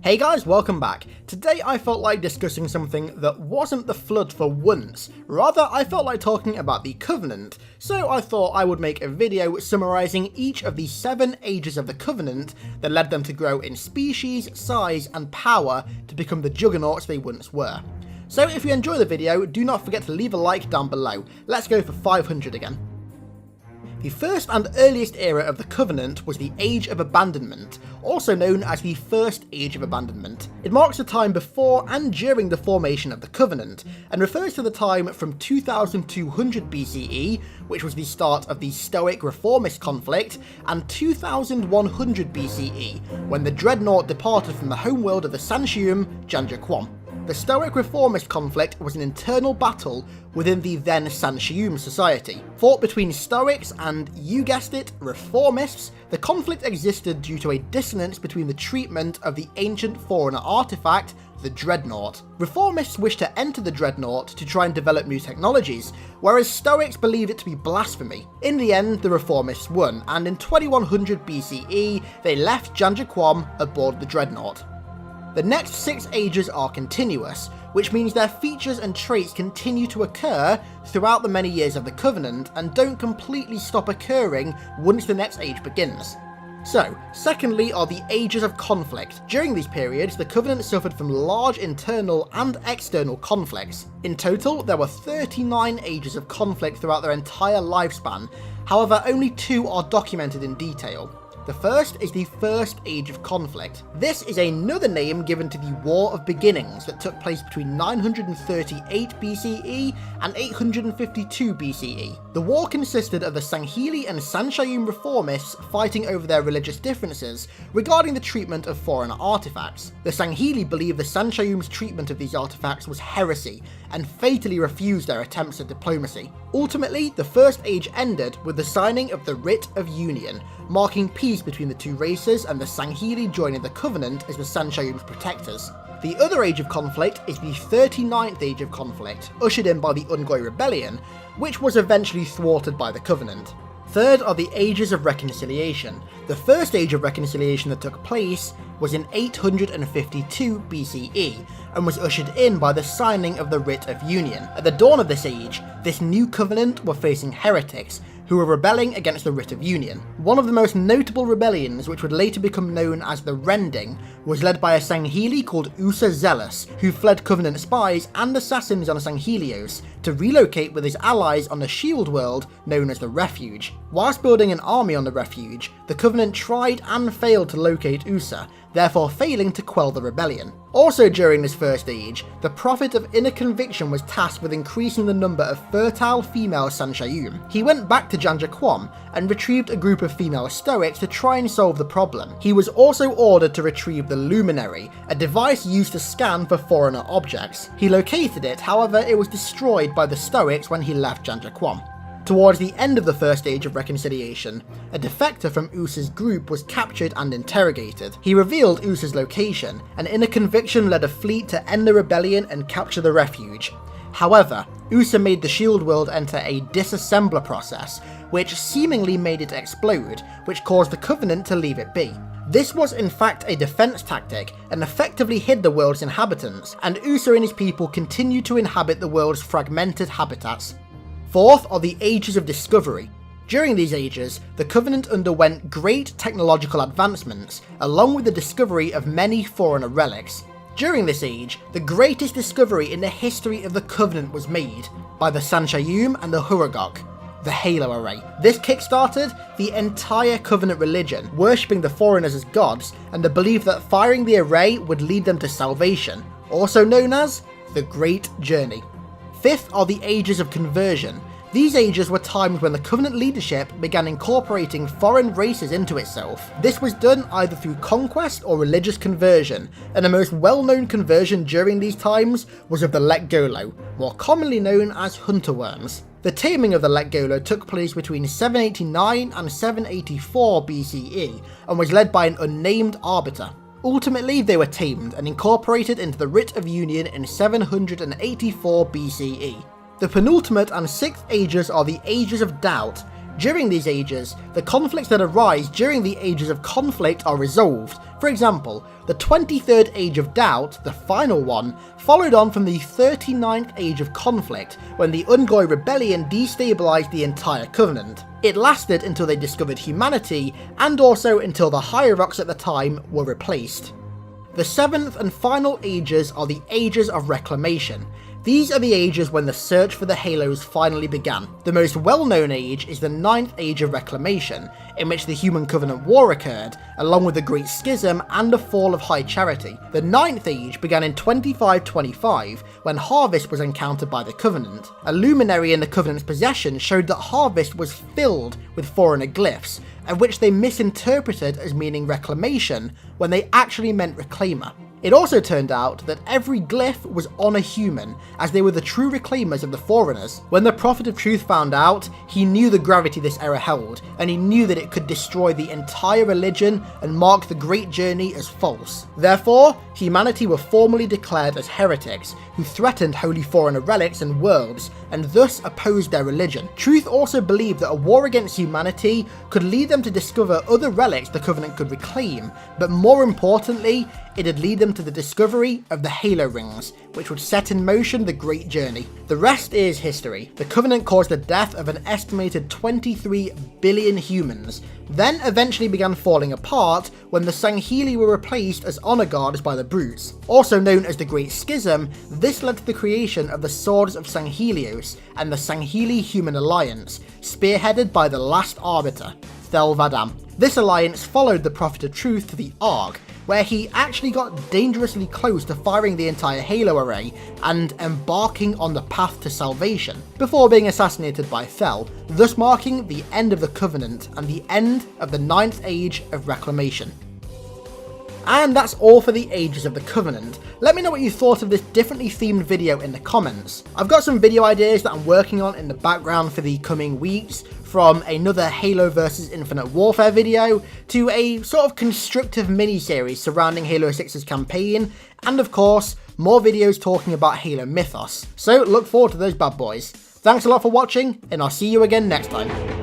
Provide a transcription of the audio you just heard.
Hey guys, welcome back. Today I felt like discussing something that wasn't the Flood for once, rather I felt like talking about the Covenant, so I thought I would make a video summarising each of the 7 ages of the Covenant that led them to grow in species, size and power to become the juggernauts they once were. So if you enjoy the video, do not forget to leave a like down below. Let's go for 500 again. The first and earliest era of the Covenant was the Age of Abandonment, also known as the First Age of Abandonment. It marks the time before and during the formation of the Covenant, and refers to the time from 2200 BCE, which was the start of the Stoic Reformist conflict, and 2100 BCE, when the Dreadnought departed from the homeworld of the Santium, Janjaquam. The Stoic Reformist conflict was an internal battle within the then Santium society. Fought between Stoics and, you guessed it, Reformists, the conflict existed due to a dissonance between the treatment of the ancient foreigner artifact, the Dreadnought. Reformists wished to enter the Dreadnought to try and develop new technologies, whereas Stoics believed it to be blasphemy. In the end, the Reformists won, and in 2100 BCE, they left Janjaquam aboard the Dreadnought. The next 6 ages are continuous, which means their features and traits continue to occur throughout the many years of the Covenant and don't completely stop occurring once the next age begins. So, secondly are the ages of conflict. During these periods, the Covenant suffered from large internal and external conflicts. In total, there were 39 ages of conflict throughout their entire lifespan, however only 2 are documented in detail. The first is the First Age of Conflict. This is another name given to the War of Beginnings that took place between 938 BCE and 852 BCE. The war consisted of the Sanghili and Sanshayum reformists fighting over their religious differences regarding the treatment of foreign artifacts. The Sanghili believed the Sanshayum's treatment of these artifacts was heresy and fatally refused their attempts at diplomacy. Ultimately, the First Age ended with the signing of the Writ of Union, marking peace between the two races and the Sanghili joining the Covenant as the Sanshayum's protectors. The other age of conflict is the 39th Age of Conflict, ushered in by the Ungoi Rebellion, which was eventually thwarted by the Covenant. Third are the Ages of Reconciliation. The first Age of Reconciliation that took place was in 852 BCE, and was ushered in by the signing of the Writ of Union. At the dawn of this age, this new covenant were facing heretics, who were rebelling against the Writ of Union. One of the most notable rebellions, which would later become known as the Rending, was led by a Sanghili called Usa Zealous, who fled Covenant spies and assassins on Sanghelios to relocate with his allies on the Shield World known as the Refuge. Whilst building an army on the Refuge, the Covenant tried and failed to locate Usa, therefore failing to quell the rebellion. Also during this first age, the Prophet of Inner Conviction was tasked with increasing the number of fertile female Sanshayum. He went back to Janjaquam and retrieved a group of female Stoics to try and solve the problem. He was also ordered to retrieve the Luminary, a device used to scan for foreigner objects. He located it, however it was destroyed by the Stoics when he left Janjaquam. Towards the end of the First Age of Reconciliation, a defector from Usa's group was captured and interrogated. He revealed Usa's location, and Inner Conviction led a fleet to end the rebellion and capture the Refuge. However, Usa made the Shield World enter a disassembler process, which seemingly made it explode, which caused the Covenant to leave it be. This was in fact a defense tactic and effectively hid the world's inhabitants, and Usa and his people continued to inhabit the world's fragmented habitats. Fourth are the Ages of Discovery. During these ages, the Covenant underwent great technological advancements, along with the discovery of many foreigner relics. During this age, the greatest discovery in the history of the Covenant was made by the Sanshayum and the Huragok, the Halo Array. This kickstarted the entire Covenant religion, worshipping the foreigners as gods, and the belief that firing the array would lead them to salvation, also known as the Great Journey. Fifth are the Ages of Conversion. These ages were times when the Covenant leadership began incorporating foreign races into itself. This was done either through conquest or religious conversion, and the most well-known conversion during these times was of the Letgolo, more commonly known as hunter worms. The taming of the Letgolo took place between 789 and 784 BCE, and was led by an unnamed arbiter. Ultimately, they were tamed and incorporated into the Writ of Union in 784 BCE. The penultimate and sixth ages are the Ages of Doubt. During these ages, the conflicts that arise during the ages of conflict are resolved. For example, the 23rd Age of Doubt, the final one, followed on from the 39th Age of Conflict, when the Ungoi Rebellion destabilised the entire Covenant. It lasted until they discovered humanity, and also until the Hierarchs at the time were replaced. The 7th and final ages are the Ages of Reclamation. These are the ages when the search for the Halos finally began. The most well-known age is the 9th Age of Reclamation, in which the Human Covenant War occurred, along with the Great Schism and the fall of High Charity. The 9th Age began in 2525, when Harvest was encountered by the Covenant. A luminary in the Covenant's possession showed that Harvest was filled with foreigner glyphs, of which they misinterpreted as meaning reclamation, when they actually meant reclaimer. It also turned out that every glyph was on a human, as they were the true reclaimers of the Foreigners. When the Prophet of Truth found out, he knew the gravity this error held, and he knew that it could destroy the entire religion and mark the Great Journey as false. Therefore, humanity were formally declared as heretics, who threatened Holy Foreigner relics and worlds, and thus opposed their religion. Truth also believed that a war against humanity could lead them to discover other relics the Covenant could reclaim, but more importantly, it'd lead them to the discovery of the Halo Rings, which would set in motion the Great Journey. The rest is history. The Covenant caused the death of an estimated 23 billion humans, then eventually began falling apart when the Sangheili were replaced as honor guards by the Brutes. Also known as the Great Schism, this led to the creation of the Swords of Sanghelios and the Sangheili Human Alliance, spearheaded by the last Arbiter, Thel 'Vadam. This alliance followed the Prophet of Truth to the Ark, where he actually got dangerously close to firing the entire Halo array and embarking on the path to salvation, before being assassinated by Thel, thus marking the end of the Covenant and the end of the 9th Age of Reclamation. And that's all for the Ages of the Covenant. Let me know what you thought of this differently themed video in the comments. I've got some video ideas that I'm working on in the background for the coming weeks, from another Halo vs Infinite Warfare video to a sort of constructive mini-series surrounding Halo 6's campaign, and of course, more videos talking about Halo Mythos. So look forward to those bad boys. Thanks a lot for watching, and I'll see you again next time.